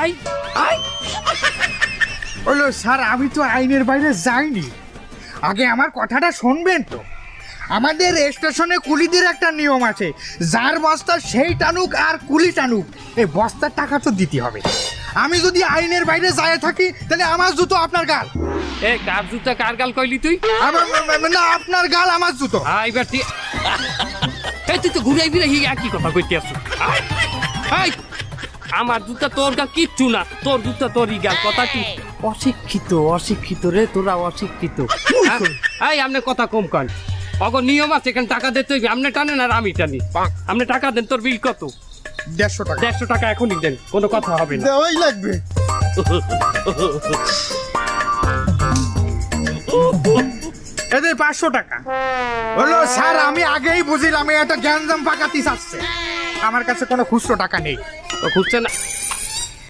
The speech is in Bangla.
যাই আয়। বললো স্যার আমি তো আইনের বাইরে যাইনি, আগে আমার কথাটা শুনবেন তো। আমাদের স্টেশনে কুলিদের একটা নিয়ম আছে, যার বস্তা সেই টানুক আর কুলি টানুক, এই বস্তার টাকা তো দিতে হবে। আমি যদি আইনের বাইরে যায় থাকি তাহলে আমার জুতো আপনার গাল। এ কার জুতা কার গাল কইলি তুই? না আপনার গাল আমার জুতো। এবার এই তুই তো ঘুরে ফিরে একই কথা কইতে আসছিস। আমার জুতা তোর গাল কিচ্ছু না, তোর জুতা তোরই গাল। কথা কি অশিক্ষিত রে তোরা, অশিক্ষিত। এই আপনি কথা কম কন, অগ নিয়ম আছে, এখানে টাকা দিতে হইবে। আপনি টানেন আর আমি টানি। আপনি টাকা দেন, তোর বিল কত? 150 টাকা। 150 টাকা এখনই দেন, কোনো কথা হবে না। দেওয়াই লাগবে। এদের 500 টাকা হলো। স্যার আমি আগেই বুঝিলাম এটা গ্যাঞ্জাম পাকাতি চাচ্ছে, আমার কাছে কোনো খুচরো টাকা নেই। খুঁজছে না